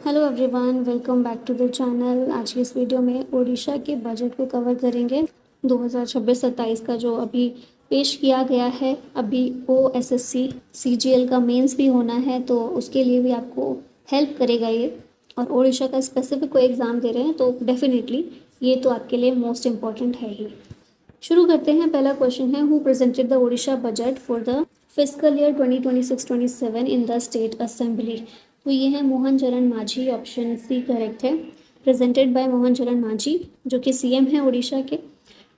Hello everyone, welcome back to the channel. आज की इस वीडियो में उड़ीसा के बजट को कवर करेंगे। 2026-27 का जो अभी पेश किया गया है। अभी OSSC CGL का मेंस भी होना है, तो उसके लिए भी आपको हेल्प करेगा ये। और उड़ीसा का स्पेसिफिक कोई एग्ज़ाम दे रहे हैं तो डेफिनेटली ये तो आपके लिए मोस्ट इम्पॉर्टेंट है ही। शुरू करते हैं। पहला क्वेश्चन है, who presented the Odisha budget for the physical year 2026-27 in the state assembly. तो ये है मोहन चरण मांझी, ऑप्शन सी करेक्ट है। प्रेजेंटेड बाय मोहन चरण मांझी, जो कि सीएम है उड़ीसा के।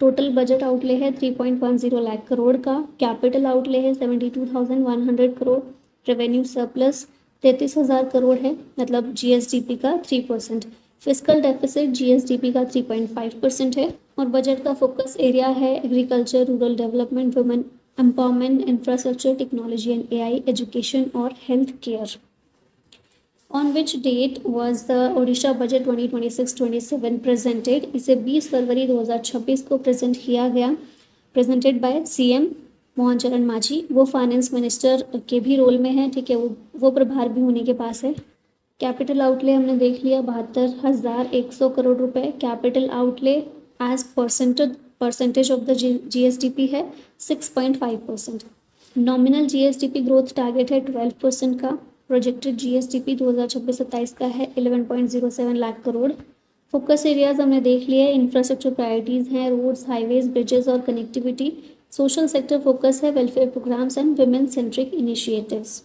टोटल बजट आउटले है 3.10 लाख करोड़ का। कैपिटल आउटले है 72,100 करोड़। रेवेन्यू सरप्लस 33,000 करोड़ है, मतलब जीएसडीपी का 3%। फिजिकल डेफिसिट जीएसडीपी का 3.5% है। और बजट का फोकस एरिया है agriculture, rural development, women empowerment, infrastructure, technology and AI, education और health care. On which date was the Odisha budget 2026-27 presented. इसे 20 फरवरी 2026 को प्रेजेंट किया गया। प्रेजेंटेड बाय सीएम मोहन चरण मांझी। वो फाइनेंस मिनिस्टर के भी रोल में है, ठीक है, वो प्रभार भी उन्हीं के पास है। कैपिटल आउटले हमने देख लिया 72,100 करोड़ रुपए। Capital outlay as percentage of the GSDP है 6.5%। नॉमिनल जीएसडीपी ग्रोथ टारगेट है 12% का। प्रोजेक्टेड जीएसडीपी 2026-27 का है 11.07 लाख करोड़। फोकस एरियाज हमने देख लिए। इंफ्रास्ट्रक्चर प्रायोरिटीज़ हैं रोड्स, हाईवेज, ब्रिजेस और कनेक्टिविटी। सोशल सेक्टर फोकस है welfare programmes and women centric initiatives.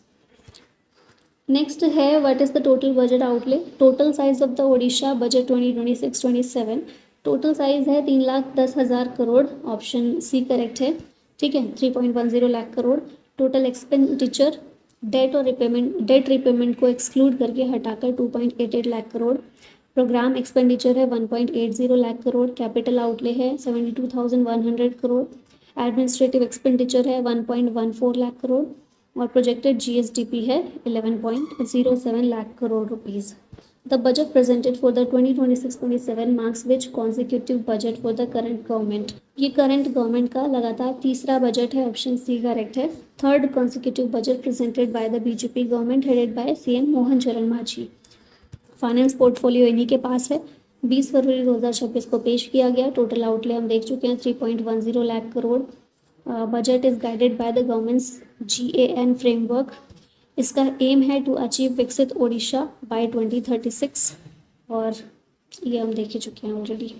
Next है, what is the total budget outlay. Total size of the Odisha budget 2026-27। Total size है 3,10,000 crore, option C correct है, ठीक है, 3.10 lakh crore. Total expenditure debt repayment को exclude करके हटाकर 2.88 lakh crore. Programme expenditure है 1.80 लाख करोड़। कैपिटल आउटले है 72,100 करोड़। एडमिनिस्ट्रेटिव एक्सपेंडिचर है 1.14 लाख करोड़। और प्रोजेक्टेड जीएसडीपी है 11.07 lakh crore rupees. The budget presented for the 2026-27 marks which consecutive budget for the current government. ये करंट गवर्नमेंट का लगातार तीसरा बजट है, ऑप्शन सी करेक्ट है। Third consecutive budget presented by the BJP government headed by CM Mohan चरण Manjhi. Finance portfolio इन्हीं के पास है। 20 फरवरी 2026 को पेश किया गया। टोटल आउटले हम देख चुके हैं 3.10 lakh crore. Budget is guided by the governments GAN framework. इसका एम है टू अचीव विकसित ओडिशा बाय 2036, और ये हम देख ही चुके हैं already.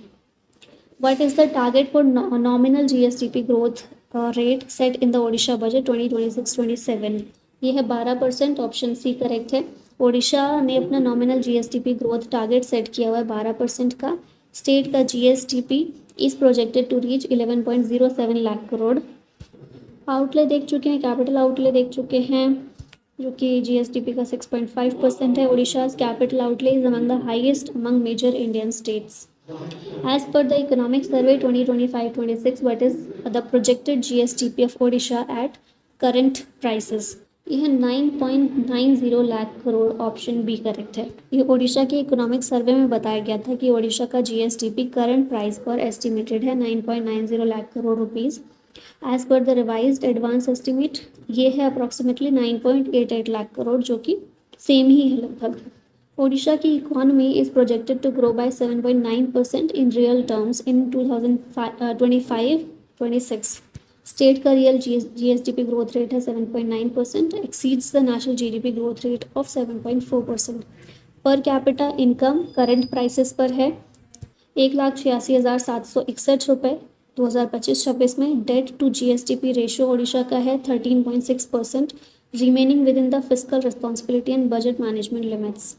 What is the target for nominal GSDP growth rate set in the Odisha budget 2026-27। ये है 12%, ऑप्शन सी करेक्ट है। ओडिशा ने अपना nominal GSDP growth target set किया हुआ है 12% का। स्टेट का GSDP is projected to reach 11.07 lakh crore. Outlay देख चुके हैं, कैपिटल आउटले देख चुके हैं, जो कि जीएसडीपी का 6.5% है। Odisha's capital outlay is among the highest among major Indian states. As per the economic survey 2025-26, what is the projected GSDP of Odisha at current prices. यह 9.90 lakh crore, option B correct है। ये ओडिशा के इकोनॉमिक सर्वे में बताया गया था कि ओडिशा का जीएसडीपी करंट प्राइस पर एस्टिमेटेड है 9.90 lakh crore rupees. As per the revised advance estimate ये है अप्रॉक्सीमेटली 9.88 लाख करोड़, जो कि सेम ही है लगभग। ओडिशा की economy is projected to grow by 7.9% in real terms in 2025-26। State का रियल जीएसडीपी ग्रोथ रेट है 7.9%, exceeds the national GDP growth rate of 7.4%। Per capita income current prices पर है 1,86,761 रुपये 2025-26 में। Debt to GSDP ratio Odisha का है 13.6%, remaining within the physical responsibility and budget management limits.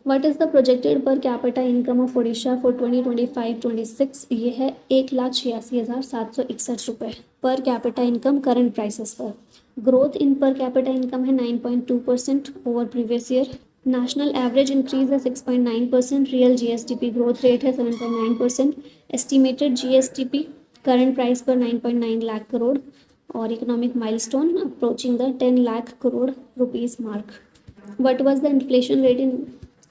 What is the projected per capita income of Odisha for 2025-26। ये है 1,86,761 रुपये per capita income current prices पर। Growth in per capita income है 9.2% over previous year. National average increase है 6.9%। Real GSDP growth rate है 7.9%। Estimated GSDP current price पर 9.9 लाख करोड़। और economic milestone approaching the 10 lakh crore rupees mark. What was the inflation rate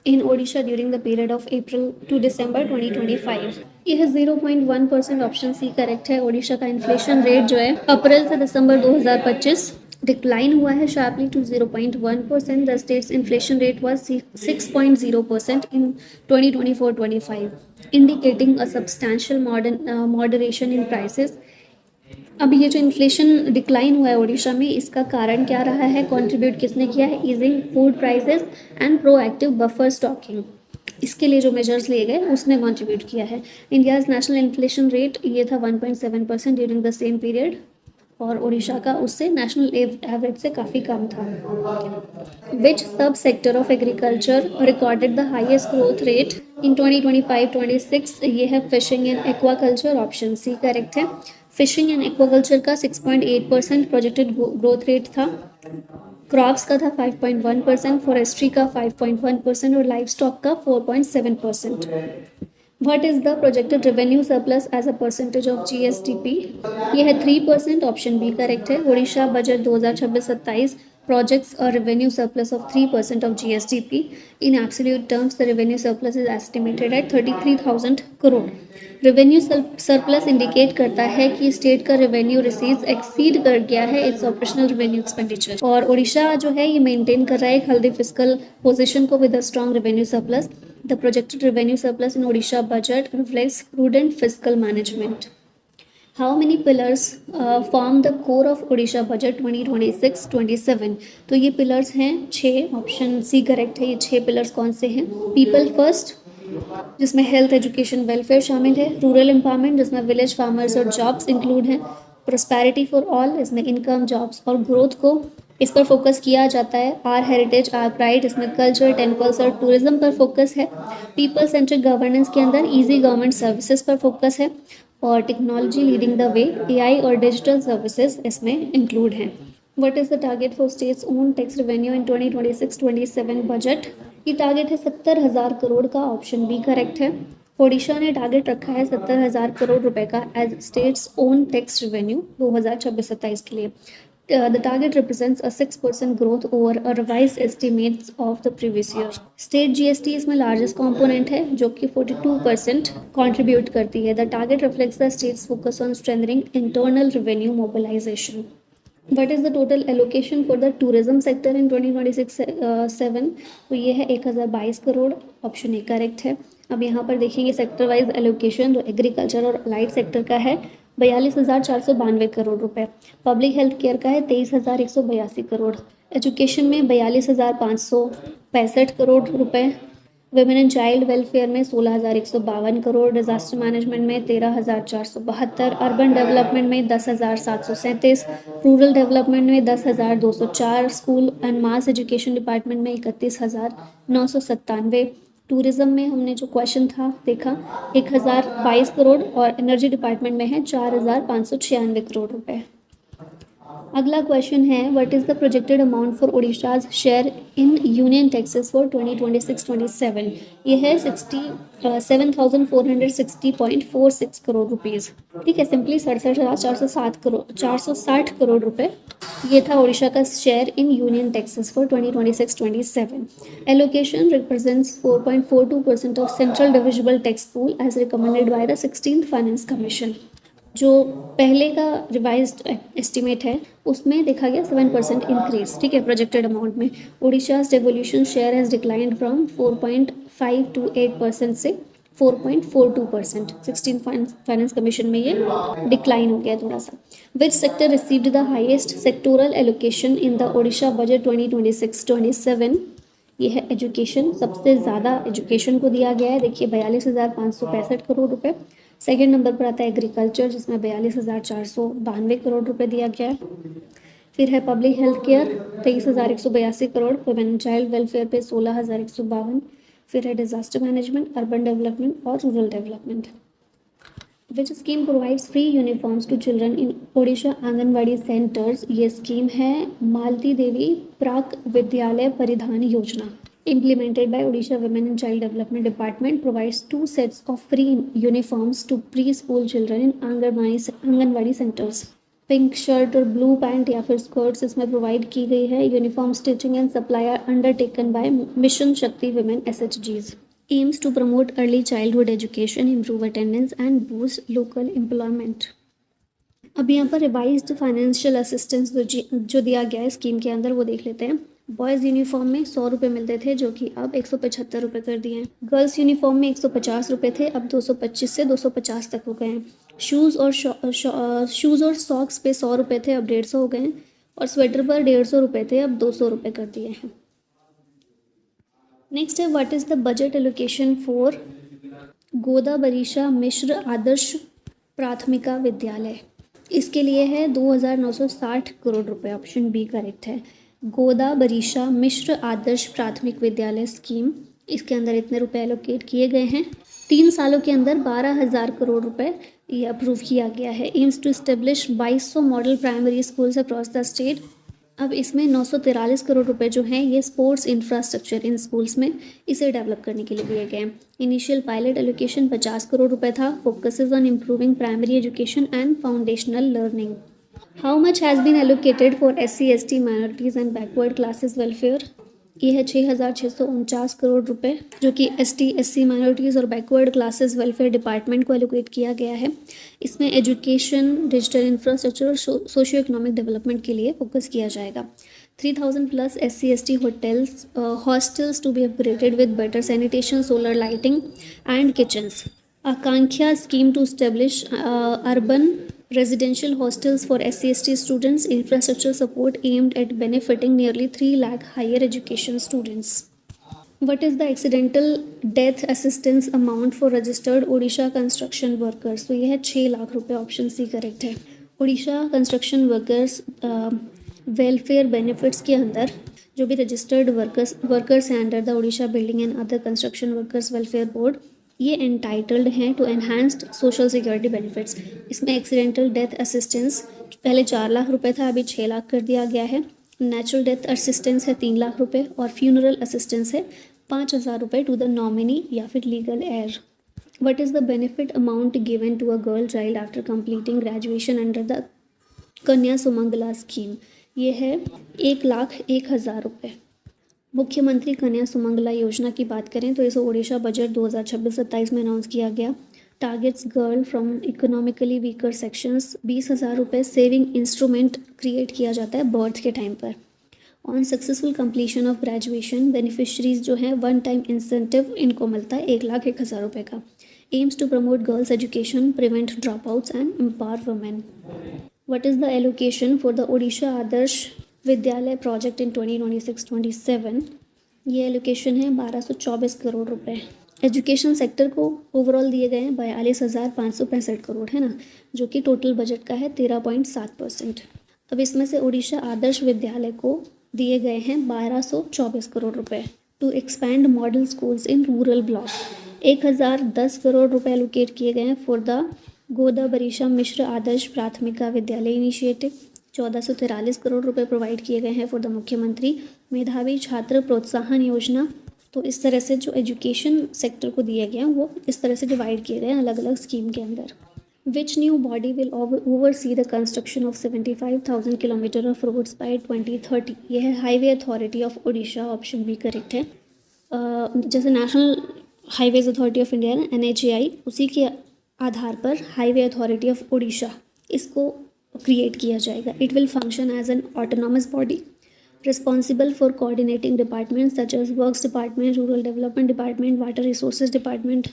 in Odisha during the period of April to December 2025। यह 0.1%, option C correct है। ओडिशा का inflation rate जो है अप्रैल से दिसंबर 2025 decline हुआ है sharply to 0.1%. The state's inflation rate was 6.0% in 2024-25, indicating a substantial moderation in prices. अब ये जो इन्फ्लेशन डिक्लाइन हुआ है उड़ीसा में, इसका कारण क्या रहा है, कंट्रीब्यूट किसने किया है, easing food prices and proactive buffer stocking. इसके लिए जो मेजर्स लिए गए उसने कंट्रीब्यूट किया है. इंडियाज नेशनल इन्फ्लेशन रेट ये था 1.7% ड्यूरिंग द सेम पीरियड, और उड़ीसा का उससे नेशनल एवरेज से काफ़ी कम था. Which sub sector of agriculture recorded the highest growth rate in 2025-26? ये है fishing and aquaculture, option C correct है. फिशिंग एंड एक्वाकल्चर का 6.8% प्रोजेक्टेड ग्रोथ रेट था. क्रॉप्स का था 5.1%, फॉरेस्ट्री का 5.1% और लाइव स्टॉक का 4.7%. What is the projected revenue surplus as a percentage of GSDP? ये है 3%, ऑप्शन बी करेक्ट है. Orissa budget 2026-27 projects a revenue surplus of 3% of GSDP. In absolute terms, the revenue surplus is estimated at 33,000 crore. Revenue surplus indicate करता है कि state का revenue receives exceed कर गया है इट्स ऑपरेशनल रेवेन्यू एक्सपेंडिचर, और उड़ीसा जो है ये मेंटेन कर रहा है एक हेल्दी फिस्कल पोजीशन को with a strong revenue surplus. The projected revenue surplus in Odisha budget reflects prudent fiscal management. How many pillars form the core of Odisha budget 2026-27? तो ये पिलर्स हैं 6, ऑप्शन सी करेक्ट है. ये 6 pillars कौन से हैं? People first, जिसमें health education welfare शामिल है. रूरल एम्पावरमेंट, जिसमें विलेज फार्मर्स और जॉब्स इंक्लूड हैं. प्रोस्पेरिटी फॉर ऑल, इसमें इनकम, जॉब्स और ग्रोथ को इस पर फोकस किया जाता है. आर हेरिटेज आर प्राइड, इसमें कल्चर, टेम्पल्स और टूरिज्म पर फोकस है. पीपल सेंट्रिक गवर्नेंस के अंदर इजी गवर्नमेंट सर्विसेज पर फोकस है, और technology leading the way, AI और डिजिटल सर्विसेज इसमें इंक्लूड हैं. What is the target for states own tax revenue in 2026-27 budget? ये टारगेट है 70,000 करोड़ का, ऑप्शन बी करेक्ट है. ओडिशा ने टारगेट रखा है 70,000 करोड़ रुपए का as state's own tax revenue 2026-27 के लिए. The target represents a 6% growth over a revised estimates of the previous year. State GST इसमें largest component है जो कि 42% contribute करती है. The target reflects the state's focus on strengthening internal revenue mobilization. What is the total allocation for the tourism sector in 2026-7? तो ये है 1022 crore, option A correct है. अब यहाँ पर देखेंगे सेक्टर वाइज एलोकेशन, जो एग्रीकल्चर और अलाइड सेक्टर का है 42,492 करोड़ रुपए. पब्लिक हेल्थ केयर का है 23,182 करोड़. एजुकेशन में 42,565 करोड़ रुपए. वुमेन एंड चाइल्ड वेलफेयर में 16,152 करोड़. डिजास्टर मैनेजमेंट में 13,472. अर्बन डेवलपमेंट में 10,737. रूरल डेवलपमेंट में 10,204. School and mass education department में 31,997. टूरिज्म में हमने जो क्वेश्चन था देखा 1,022 करोड़, और एनर्जी डिपार्टमेंट में है 4,596 करोड़ रुपए. अगला क्वेश्चन है what is the projected amount for Odisha's share in union taxes for 2026-27? ये है 7,460.46 करोड़ रुपीज़. ठीक है, सिंपली 67,460 करोड़ रुपए ये था ओडिशा का share in union taxes for 2026-27. Allocation represents 4.42% of central divisible tax pool as recommended by the 16th finance commission. जो पहले का रिवाइज्ड एस्टिमेट है उसमें देखा गया 7% इंक्रीज. ठीक है, प्रोजेक्टेड अमाउंट में. Odisha's devolution share has declined from 4.528% से 4.42%. 16 फाइनेंस कमीशन में ये डिक्लाइन हो गया थोड़ा सा. Which sector received the highest sectoral allocation in the Odisha budget 2026-27? ये है एजुकेशन. सबसे ज़्यादा एजुकेशन को दिया गया है, देखिए 42,565 करोड़ रुपए. सेकेंड नंबर पर आता है एग्रीकल्चर, जिसमें 42,492 करोड़ रुपए दिया गया है. फिर है public health care 23,182 crore. Women and child welfare पे 16,152. फिर है डिजास्टर मैनेजमेंट, अर्बन डेवलपमेंट और rural development. Which scheme provides free uniforms to children in Odisha anganwadi centres? ये स्कीम है मालती देवी प्राक विद्यालय परिधान योजना. Implemented by Odisha Women and Child Development Department, provides 2 sets of free uniforms to preschool children in anganwadi centers. Pink shirt और blue pant या फिर skirts इसमें provide की गई है. Uniform stitching and supply are undertaken by mission Shakti women SHGs. Aims to promote early childhood education, improve attendance and boost local employment. अब यहाँ पर रिवाइज्ड फाइनेंशियल असिस्टेंस जो दिया गया है स्कीम के अंदर वो देख लेते हैं। बॉयज़ यूनिफॉर्म में 100 रुपये मिलते थे जो कि अब 175 रुपये कर दिए हैं। गर्ल्स यूनिफॉर्म में 150 रुपये थे, अब 225 से 250 तक हो गए हैं। शूज़ और सॉक्स पे 100 रुपये थे, अब 150 हो गए हैं। और स्वेटर पर 150 रुपये थे, अब 200 रुपये कर दिए हैं। नेक्स्ट है what is the budget allocation for Godabarisha Mishra Adarsha Prathamika Vidyalaya. इसके लिए है 2,960 करोड़ रुपए, ऑप्शन बी करेक्ट है। गोदा बरीशा मिश्र आदर्श प्राथमिक विद्यालय स्कीम, इसके अंदर इतने रुपए एलोकेट किए गए हैं। 3 सालों के अंदर 12,000 करोड़ रुपए ये अप्रूव किया गया है। Aims to establish 2200 model primary schools across the state. अब इसमें 943 करोड़ रुपए जो हैं ये स्पोर्ट्स इंफ्रास्ट्रक्चर इन स्कूल्स में इसे डेवलप करने के लिए दिए गए हैं। इनिशियल पायलट एलोकेशन 50 करोड़ रुपए था। Focuses on improving primary education and foundational learning. How much has been allocated for SC ST minorities and backward classes welfare. ये है 6,649 करोड़ रुपए जो कि ST SC माइनॉरिटीज़ और बैकवर्ड क्लासेस वेलफेयर डिपार्टमेंट को allocate किया गया है। इसमें एजुकेशन, डिजिटल इंफ्रास्ट्रक्चर और सोशियो इकोनॉमिक डेवलपमेंट के लिए फोकस किया जाएगा। 3,000 plus SC ST hostels to be upgraded with better sanitation, solar lighting and kitchens. Akanksha scheme to establish urban residential hostels for SC ST students, infrastructure support aimed at benefiting nearly 3 lakh higher education students. What is the accidental death assistance amount for registered Odisha construction workers? तो यह है 6 लाख रुपए, option C correct है। Orissa construction workers welfare benefits के अंदर जो भी registered workers हैं under the Orissa building and other construction workers welfare board, ये एंटाइटल्ड हैं to enhanced social security benefits. इसमें एक्सीडेंटल डेथ असिस्टेंस पहले 4 लाख रुपए था, अभी 6 लाख कर दिया गया है। नेचुरल डेथ असिस्टेंस है 3 लाख रुपए और फ्यूनरल असिस्टेंस है 5,000 रुपये टू द नॉमिनी या फिर legal heir. What is the benefit amount given to a girl child after completing graduation under the Kanya Sumangala scheme. ये है 1,01,000 रुपये। मुख्यमंत्री कन्या सुमंगला योजना की बात करें तो इसे ओडिशा बजट 2026-27 में अनाउंस किया गया। Targets girl from economically weaker sections. 20,000 रुपये सेविंग इंस्ट्रूमेंट क्रिएट किया जाता है बर्थ के टाइम पर। On successful completion of graduation beneficiaries जो हैं 1 टाइम इंसेंटिव इनको मिलता है 1,01,000 रुपये का। Aims to promote girls education, prevent dropouts and empower women. What is the allocation for the Odisha Adarsha Vidyalaya project इन 2026-27। ये एलोकेशन है 1224 करोड़ रुपए। एजुकेशन सेक्टर को ओवरऑल दिए गए हैं 42,565 करोड़, है ना, जो कि टोटल बजट का है 13.7%। अब इसमें से ओडिशा आदर्श विद्यालय को दिए गए हैं 1,224 करोड़ रुपए to expand model schools in rural block. 1,010 crore रुपए एलोकेट किए गए हैं फॉर द गोदा बरीशा मिश्र आदर्श प्राथमिका विद्यालय इनिशिएटिव। 1,443 करोड़ रुपए प्रोवाइड किए गए हैं फॉर द मुख्यमंत्री मेधावी छात्र प्रोत्साहन योजना। तो इस तरह से जो एजुकेशन सेक्टर को दिए गए हैं वो इस तरह से डिवाइड किए गए हैं अलग अलग स्कीम के अंदर। Which new body will oversee the construction of 75,000 kilometre of roads by 2030। यह है highway authority of Odisha, option B correct है। जैसे national highways authority of India है NHAI, उसी के आधार पर हाईवे अथॉरिटी ऑफ ओडिशा इसको क्रिएट किया जाएगा। It will function as an autonomous body responsible for coordinating department such as works department, rural development department, water resources department.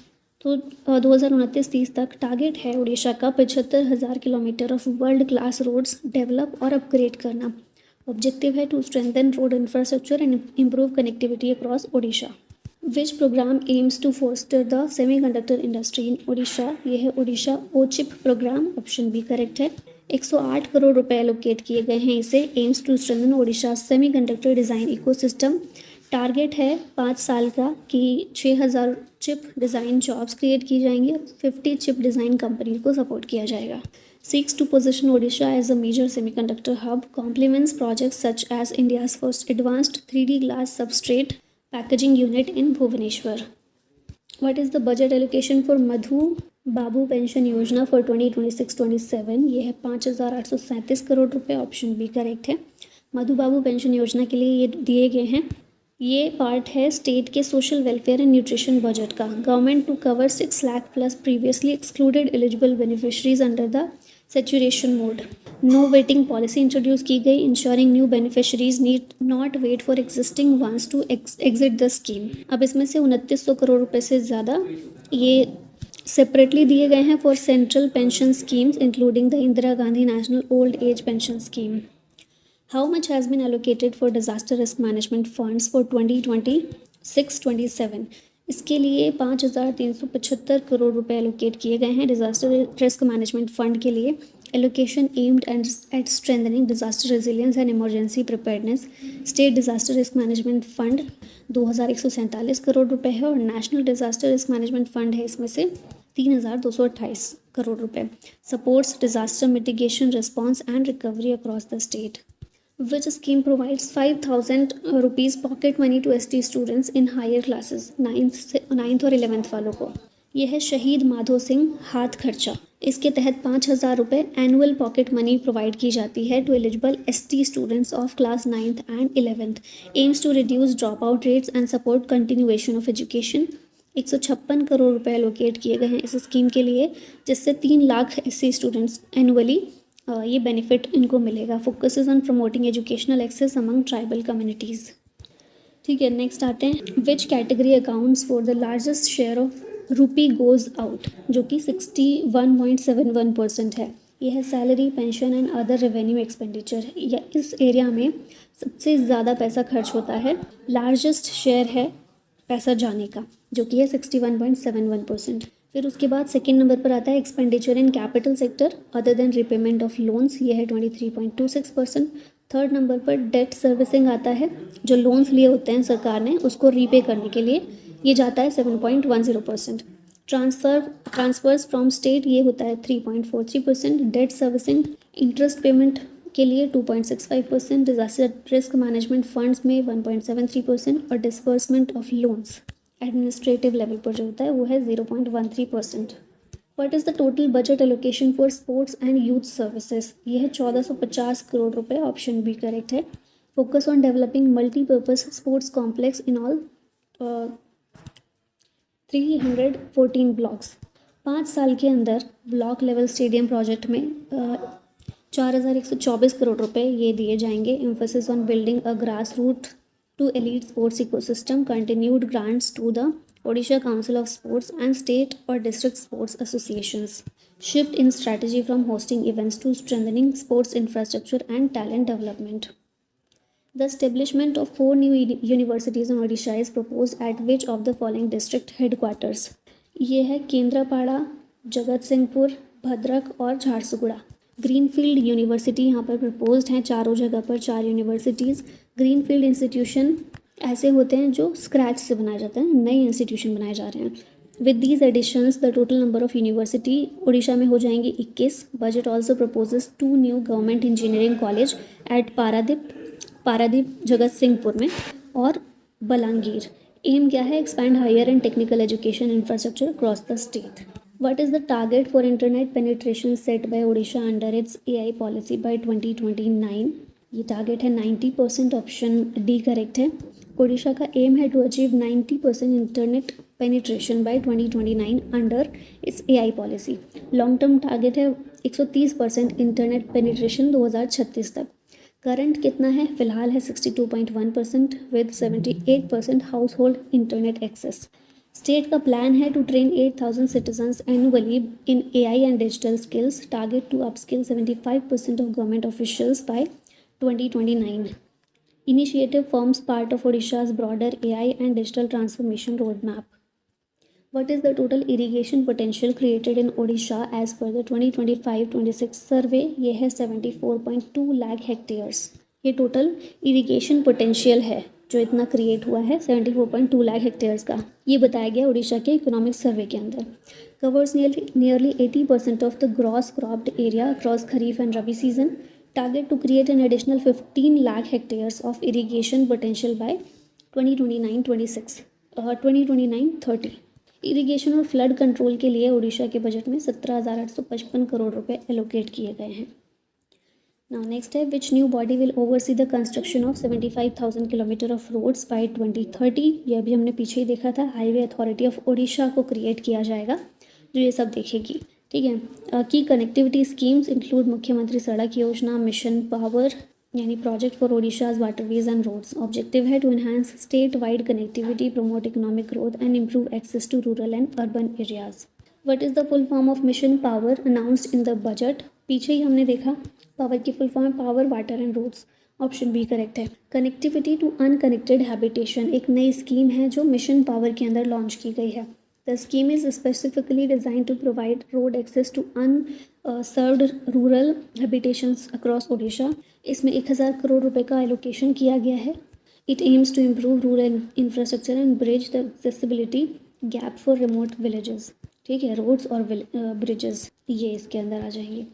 तो 2029-30 तक target है उड़ीसा का 75,000 kilometre of world class roads develop और upgrade करना। Objective है to strengthen road infrastructure and improve connectivity across Odisha. Which programme aims to foster the semiconductor industry in Odisha. ये है Odisha OCHIP programme, option B correct है। 108 करोड़ रुपए allocate किए गए हैं इसे। Aims to strengthen Odisha semiconductor design ecosystem. Target है 5 साल का कि 6,000 चिप डिज़ाइन जॉब्स क्रिएट की जाएंगी। 50 चिप डिज़ाइन कंपनी को सपोर्ट किया जाएगा। Seeks to position Odisha as a major semiconductor hub. Complements projects such as India's first advanced 3D glass substrate packaging unit in Bhubaneswar. What is the budget allocation for Madhu Babu pension Yojana for 2026-27। ये है 5,837 करोड़ रुपए, option B correct है। मधु Babu pension योजना के लिए ये दिए गए हैं। ये पार्ट है स्टेट के social welfare and nutrition budget का। Government to cover 6 lakh plus previously excluded eligible beneficiaries under the saturation mode, no waiting policy introduce की गई, ensuring new beneficiaries need not wait for existing ones to exit the scheme. अब इसमें से 2900 करोड़ रुपए से ज़्यादा ये सेपरेटली दिए गए हैं for central pension schemes including the Indira Gandhi national old age pension scheme. How much has been allocated for disaster risk management funds for 2026-27? इसके लिए 5,375 करोड़ रुपए एलोकेट किए गए हैं डिजास्टर रिस्क मैनेजमेंट फंड के लिए। Allocation aimed at strengthening disaster resilience and emergency preparedness. State disaster risk management fund 2,147 crore रुपए है और national disaster risk management fund है इसमें से 3,228 करोड़ रुपए। Supports disaster mitigation response and recovery across the state. Which scheme provides 5,000 rupees pocket money to ST students in higher classes, 9th और 11th वालों को? यह है शहीद माधो सिंह हाथ खर्चा। इसके तहत 5,000 रुपये एनुअल पॉकेट मनी प्रोवाइड की जाती है to eligible ST students of class 9th and 11th। Aims to reduce drop out rates and support continuation of education. 156 crore रुपए एलोकेट किए गए हैं इस स्कीम के लिए, जिससे 3 लाख SC स्टूडेंट्स एनुअली ये बेनिफिट इनको मिलेगा। Focuses on promoting educational access among tribal communities. ठीक है, नेक्स्ट आते हैं which category accounts for the largest share of rupee goes out, जो कि 61.71% है। यह है salary, pension and other revenue expenditure. या इस एरिया में सबसे ज़्यादा पैसा खर्च होता है। लार्जेस्ट शेयर है पैसा जाने का, जो कि है 61.71%। फिर उसके बाद सेकेंड नंबर पर आता है expenditure in capital sector other than repayment of loans, ये है 23.26%। थर्ड नंबर पर डेट सर्विसिंग आता है, जो लोन्स लिए होते हैं सरकार ने उसको रीपे करने के लिए, ये जाता है 7.10%। ट्रांसफर्स फ्रॉम स्टेट ये होता है 3.43%। डेट सर्विसिंग इंटरेस्ट पेमेंट के लिए 2.65%। डिजास्टर रिस्क मैनेजमेंट फंड्स में 1.73% और disbursement of loans administrative level पर जो होता है वो है 0.13%। What is the total budget allocation for sports and youth services? ये है 1,450 करोड़ रुपए, ऑप्शन बी करेक्ट है। Focus on developing multipurpose sports complex in all 314 blocks. 5 साल के अंदर ब्लॉक लेवल स्टेडियम प्रोजेक्ट में 4,124 करोड़ रुपए ये दिए जाएंगे। Emphasis on building a grass root to elite sports ecosystem, continued grants to the Odisha Council of Sports and state or district sports associations. Shift in strategy from hosting events to strengthening sports infrastructure and talent development. The establishment of 4 new universities in Odisha is proposed at which of the following district headquarters? ये है केंद्रापाड़ा, जगत सिंहपुर, भद्रक और Jharsuguda. Greenfield university यहाँ पर proposed हैं, चारों जगह पर 4 यूनिवर्सिटीज़। ग्रीनफील्ड इंस्टीट्यूशन ऐसे होते हैं जो स्क्रैच से बनाए जाते हैं, नए इंस्टीट्यूशन बनाए जा रहे हैं। With these additions the total number of university Orissa में हो जाएंगी 21। Budget also proposes 2 new government engineering college at Paradeep Jagatsinghpur में और बलांगीर। एम क्या है? Expand higher and technical education infrastructure across the state. What is the target for internet penetration set by Odisha under its AI policy by 2029? ये target है 90%, option D correct है। ओडिशा का aim है to achieve 90% internet penetration by 2029 under its AI policy. Long term target है 130% internet penetration 2036 तक। Current कितना है? फिलहाल है 62.1% with 78% household internet access. State का प्लान है to train 8,000 citizens annually in AI and digital skills. Target to upskill 75% of government officials by 2029। Initiative forms part of Odisha's broader AI and digital transformation road map. What is the total irrigation potential created in Odisha as per the 2025-26 सर्वे? ये है 74.2 lakh hectares. ये total irrigation potential है जो इतना create हुआ है 74.2 lakh hectares का, ये बताया गया उड़ीसा के इकोनॉमिक सर्वे के अंदर। Covers nearly 80% of the gross cropped area across kharif and rabi season. Target to create an additional 15 lakh hectares of irrigation potential by 2029-30। Irrigation और फ्लड कंट्रोल के लिए उड़ीसा के बजट में 17,855 करोड़ रुपए एलोकेट किए गए हैं। नाउ नेक्स्ट है which new body will oversee the construction of 75,000 kilometre of roads by 2030। ये अभी हमने पीछे ही देखा था, हाईवे अथॉरिटी ऑफ ओडिशा को क्रिएट किया जाएगा जो ये सब देखेगी। ठीक है। की connectivity schemes include Mukhyamantri Sadak Yojana, mission power यानी project for Odisha's waterways and roads. Objective है to enhance state wide connectivity, promote economic growth and improve access to rural and urban areas. What is the full form of mission power announced in the budget? पीछे ही हमने देखा power की full form power, water and roads. Option B correct है। Connectivity to unconnected habitation एक नई scheme है जो मिशन पावर के अंदर लॉन्च की गई है। The scheme is specifically design to provide road access to unserved rural habitations across Odisha. इसमें 1000 करोड़ रुपए का एलोकेशन किया गया है। It aims to improve rural infrastructure and bridge the accessibility gap for remote villages. ठीक है, रोड्स और ब्रिजेस ये इसके अंदर आ जाएंगे।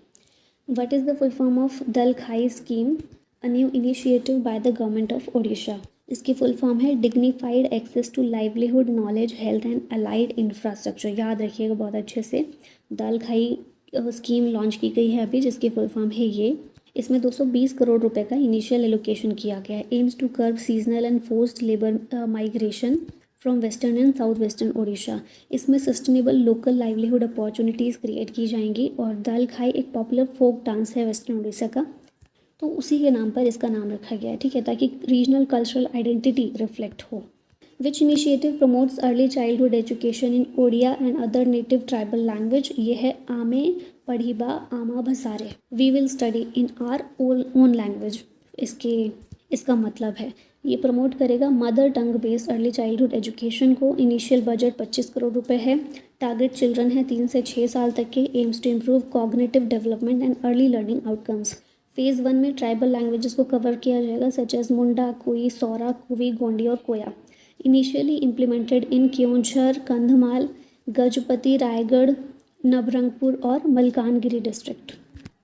What is the full form of Dalkhai scheme? A new initiative by the government of Odisha. इसकी full form है dignified access to livelihood, knowledge, health and allied infrastructure. याद रखिएगा बहुत अच्छे से। दल खाई स्कीम लॉन्च की गई है अभी, जिसकी फुल फॉर्म है ये। इसमें 220 करोड़ रुपए का इनिशियल एलोकेशन किया गया है। Aims to curb seasonal and forced labour migration from western and south western Odisha. इसमें sustainable local livelihood opportunities create की जाएंगी। और दल खाई एक पॉपुलर फोक डांस है वेस्टर्न उड़ीसा का, तो उसी के नाम पर इसका नाम रखा गया है। ठीक है, ताकि रीजनल कल्चरल आइडेंटिटी रिफ्लेक्ट हो। Which initiative promotes early childhood education in Odia and other native tribal language? ये है Ame Padhiba Ama Bhasare, we will study in our own language. इसका मतलब है ये प्रमोट करेगा mother tongue based early childhood education को। इनिशियल बजट 25 करोड़ रुपए है। टारगेट चिल्ड्रन है 3 से 6 साल तक के। Aims to improve cognitive development and early learning outcomes. Phase 1 में ट्राइबल लैंग्वेजेस को कवर किया जाएगा, सच एज मुंडा, कुई, सौरा, कुवी, गोंडी और Koya. Initially implemented in Keonjhar, Kandhamal, Gajapati, Rayagada, Nabarangpur और Malkangiri district.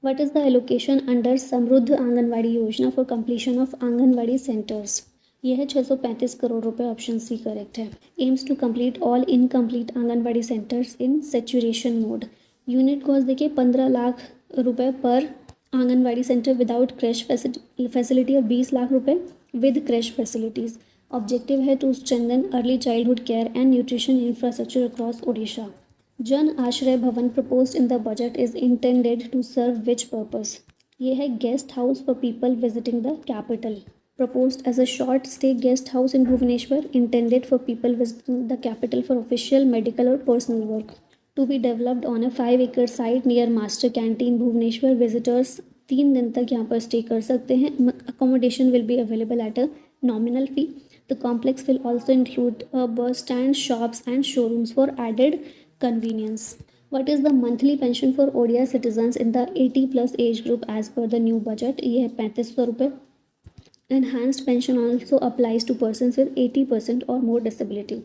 What is the allocation under Samruddha Anganwadi Yojana for completion of Anganwadi centres? यह है 635 करोड़ रुपए। ऑप्शन सी करेक्ट है। Aims to complete all incomplete Anganwadi centres in saturation mode. Unit cost देखिए 15 लाख रुपए per Anganwadi centre without creche facility और 20 लाख रुपए with creche facilities. Objective है to strengthen early childhood care and nutrition infrastructure across Odisha. Jan Ashray Bhawan proposed in the budget is intended to serve which purpose? ये है guest house for people visiting the capital. Proposed as a short stay guest house in Bhubaneswar, intended for people visiting the capital for official, medical और personal work. To be developed on a 5 acre site near master canteen Bhubaneswar. Visitors 3 दिन तक यहाँ पर stay कर सकते हैं। Accommodation will be available at a nominal fee. The complex will also include a bus stand, shops and showrooms for added convenience. What is the monthly pension for ODI citizens in the 80 plus age group as per the new budget? ये है 3500 रुपये। Enhanced pension also applies to persons with 80% or more disability.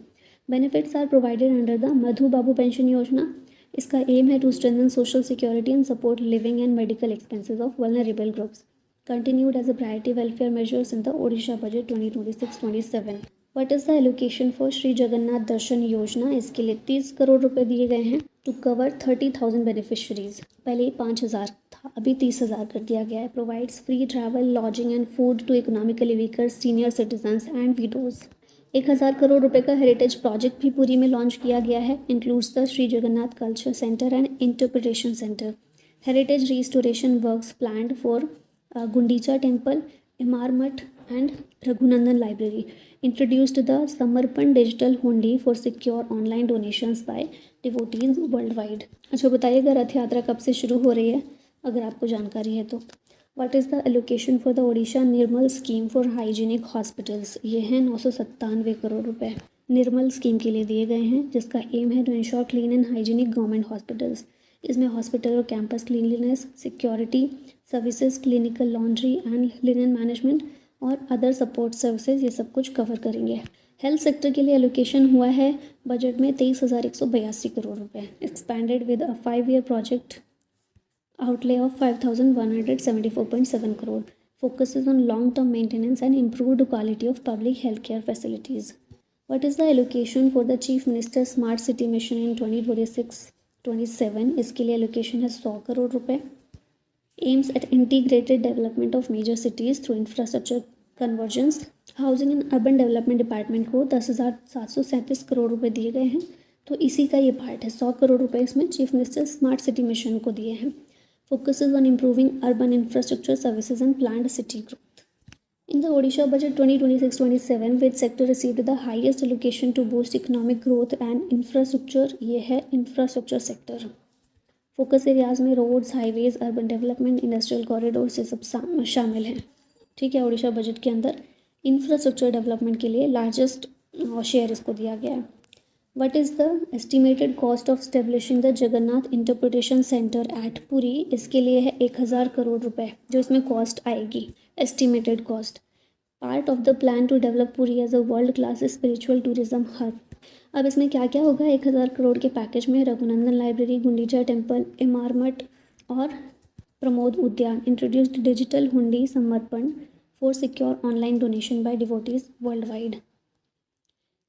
Benefits are provided under the Madhu Babu pension योजना। इसका M है to strengthen social security and support living and medical expenses of vulnerable groups. Continued as a priority welfare measures in the Odisha budget 2026-27. What is the allocation for Sri Jagannath Darshan योजना? इसके लिए 30 करोड़ रुपए दिए गए हैं to cover 30,000 beneficiaries. पहले 5,000 था, अभी 30,000 कर दिया गया है। Provides free travel, lodging and food to economically weaker senior citizens and widows. 1,000 crore रुपए का हेरिटेज प्रोजेक्ट भी पुरी में लॉन्च किया गया है। Includes the Shri Jagannath culture centre and interpretation centre. Heritage restoration works planned for Gundicha Temple, Imar Mutt and Raghunandan Library. Introduced the Samarpan Digital Hundi for secure online donations by devotees worldwide. अच्छा बताइएगा रथ यात्रा कब से शुरू हो रही है, अगर आपको जानकारी है तो। What is the allocation for the Odisha Nirmal scheme for hygienic hospitals? ये हैं 997 करोड़ रुपए निर्मल स्कीम के लिए दिए गए हैं, जिसका एम है to ensure clean and hygienic government hospitals. इसमें हॉस्पिटल और campus cleanliness, security services, clinical laundry and linen management और अदर सपोर्ट सर्विसेज, ये सब कुछ कवर करेंगे। हेल्थ सेक्टर के लिए एलोकेशन हुआ है बजट में 23,182 करोड़ रुपए। Expanded with a 5-year project outlay of 5,174.7 crore. Focuses on long-term maintenance and improved quality of public healthcare facilities. What is the allocation for the Chief Minister Smart City Mission in 2026-27? इसके लिए allocation है 100 करोड़ रुपए। Aims at integrated development of major cities through infrastructure convergence. Housing and urban development department को 10,737 करोड़ रुपए दिए गए हैं। तो इसी का ये पार्ट है। 100 करोड़ रुपए इसमें chief minister smart city mission को दिए हैं। Focuses on improving urban infrastructure services and planned city growth. In the Odisha budget 2026-27, which sector received the highest allocation to boost economic growth and infrastructure? ये है infrastructure sector. Focus areas में roads, highways, urban development, industrial corridor से सब शामिल हैं। ठीक है, Orissa budget के अंदर इंफ्रास्ट्रक्चर डेवलपमेंट के लिए लार्जेस्ट शेयर इसको दिया गया है। What is the estimated cost of establishing the Jagannath interpretation centre at Puri? इसके लिए है 1000 करोड़ रुपए जो इसमें कॉस्ट आएगी, estimated cost. Part of the plan to develop Puri as a world class spiritual tourism hub. अब इसमें क्या क्या होगा 1000 करोड़ के पैकेज में? रघुनंदन लाइब्रेरी, गुंडीचा टेम्पल, इमार मठ और Pramod Udyan. Introduced digital Hundi Samarpan for secure online donation by devotees world wide.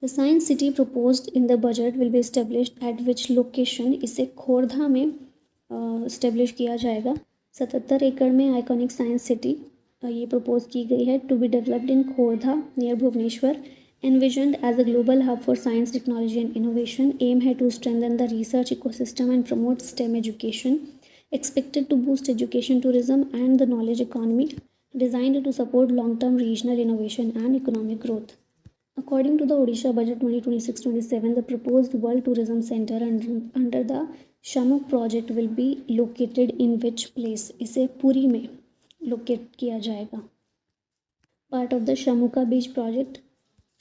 The science city proposed in the budget will be established at which location? इसे खोरधा में इस्टेब्लिश किया जाएगा। 77 एकड़ में आइकॉनिक साइंस सिटी ये प्रपोज की गई है to be developed in Khordha near Bhubaneswar, envisioned as a global hub for science, technology and innovation. Aim है to strengthen the research ecosystem and promote STEM education. Expected to boost education, tourism and the knowledge economy. Designed to support long-term regional innovation and economic growth. According to the Odisha budget 2026-27, the proposed World Tourism Center under the Shamuk project will be located in which place? इसे पुरी में locate किया जाएगा। Part of the Shamuka Beach project.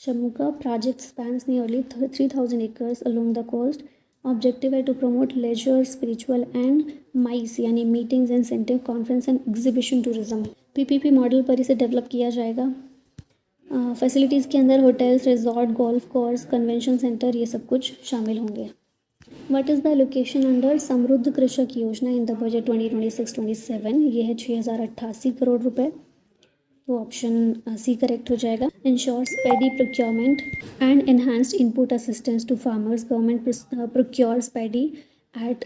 Shamuka project spans nearly 3,000 acres along the coast. Objective है to promote leisure, spiritual and MICE यानी meetings, incentive, conference and exhibition tourism. PPP model पर इसे develop किया जाएगा। Facilities के अंदर hotels, resort, golf course, convention centre ये सब कुछ शामिल होंगे। What is the location under समृद्ध कृषक योजना इन द बजट 2026-27? ये है 6088 करोड़ रुपए। तो ऑप्शन सी करेक्ट हो जाएगा। Ensures paddy procurement and enhanced input assistance to farmers. Government procures paddy at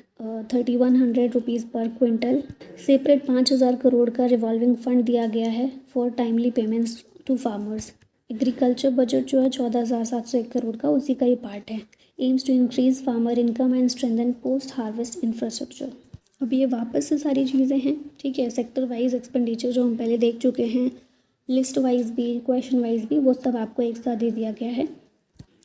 3100 rupees per quintal. Separate 5000 crore का रिवॉल्विंग फंड दिया गया है for timely payments to farmers. Agriculture budget जो है 14,701 करोड़ का, उसी का ये पार्ट है। Aims to increase farmer income and strengthen post harvest infrastructure. अब ये वापस से सारी चीज़ें हैं। ठीक है, सेक्टर वाइज एक्सपेंडिचर जो हम पहले देख चुके हैं, लिस्ट वाइज भी, क्वेश्चन वाइज भी, वो सब आपको एक साथ दे दिया गया है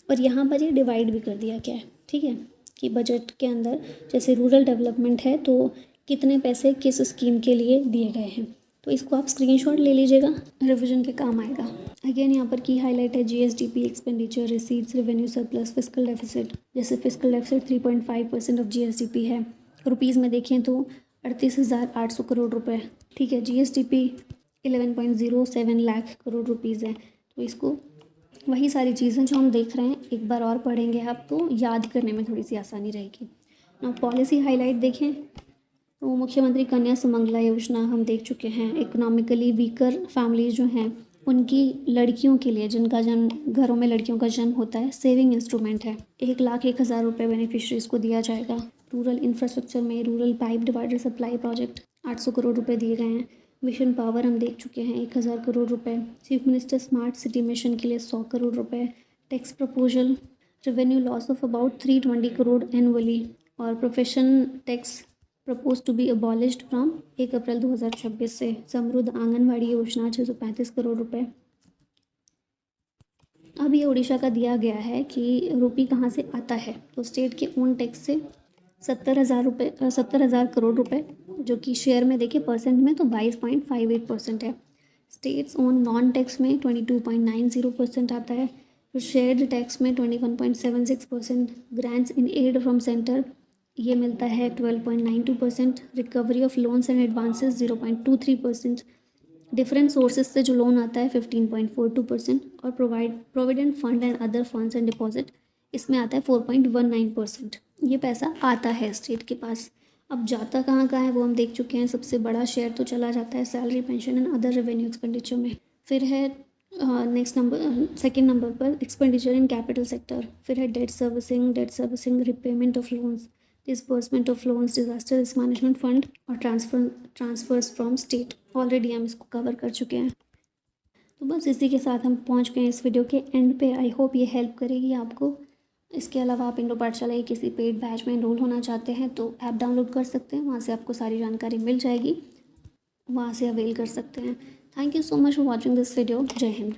और यहाँ पर ये डिवाइड भी कर दिया गया है। ठीक है, कि बजट के अंदर जैसे रूरल डेवलपमेंट है तो कितने पैसे किस स्कीम के लिए दिए गए हैं। तो इसको आप स्क्रीनशॉट ले लीजिएगा, रिविजन के काम आएगा। अगेन यहाँ पर की हाईलाइट है GSDP, expenditure, receipts, revenue surplus, fiscal deficit. जैसे फिस्कल डेफिसिट 3.5% ऑफ GSDP है। रुपीज़ में देखें तो 38,800 करोड़ रुपए। ठीक है, GSDP 11.07 लाख करोड़ रुपीज़ है। तो इसको वही सारी चीज़ें जो हम देख रहे हैं एक बार और पढ़ेंगे आप तो याद करने में थोड़ी सी आसानी रहेगी। ना पॉलिसी हाईलाइट देखें तो मुख्यमंत्री कन्या सुमंगला योजना हम देख चुके हैं। इकोनॉमिकली वीकर फैमिलीज जो हैं उनकी लड़कियों के लिए, जिनका जन्म घरों में लड़कियों का जन्म होता है, सेविंग इंस्ट्रूमेंट है। 1,01,000 रुपये बेनिफिशरीज को दिया जाएगा। रूरल इंफ्रास्ट्रक्चर में rural pipe divider supply project 800 crore रुपये दिए गए हैं। मिशन पावर हम देख चुके हैं 1000 करोड़ रुपए। Chief minister smart city mission के लिए 100 करोड़ रुपए। Tax proposal, revenue loss of about 320 crore annually. और profession tax propose to be abolished from 1 April 2026 से। समृद्ध आंगनवाड़ी योजना 635 करोड़ रुपए। अब ये उड़ीसा का दिया गया है कि रुपी कहाँ से आता है, तो स्टेट के ओन टैक्स से 70,000 करोड़ रुपए, जो कि शेयर में देखिए परसेंट में तो 22.58% है। स्टेट्स ओन नॉन टैक्स में 22.90% आता है। फिर शेयर्ड टैक्स में 21.76%। Grants in aid from centre ये मिलता है 12.92%। Recovery of loans and advances 0.23%। Different sources से जो लोन आता है 15.42%। और provident fund and other funds and deposit इसमें आता है 4.19%। ये पैसा आता है स्टेट के पास। अब जाता कहाँ है वो हम देख चुके हैं। सबसे बड़ा शेयर तो चला जाता है salary, pension and other revenue expenditure में। फिर है नेक्स्ट नंबर, सेकंड नंबर पर एक्सपेंडिचर इन कैपिटल सेक्टर। फिर है debt servicing, repayment of loans, disbursement of loans, disaster risk management fund और ट्रांसफर्स फ्रॉम स्टेट। ऑलरेडी हम इसको कवर कर चुके हैं। तो बस इसी के साथ हम पहुँच गए इस वीडियो के एंड पे। आई होप ये हेल्प करेगी आपको इसके अलावा आप इंडो पाठशाला की किसी पेड बैच में एनरोल होना चाहते हैं तो ऐप डाउनलोड कर सकते हैं, वहाँ से आपको सारी जानकारी मिल जाएगी, वहाँ से अवेल कर सकते हैं। Thank you so much for watching this video. जय हिंद।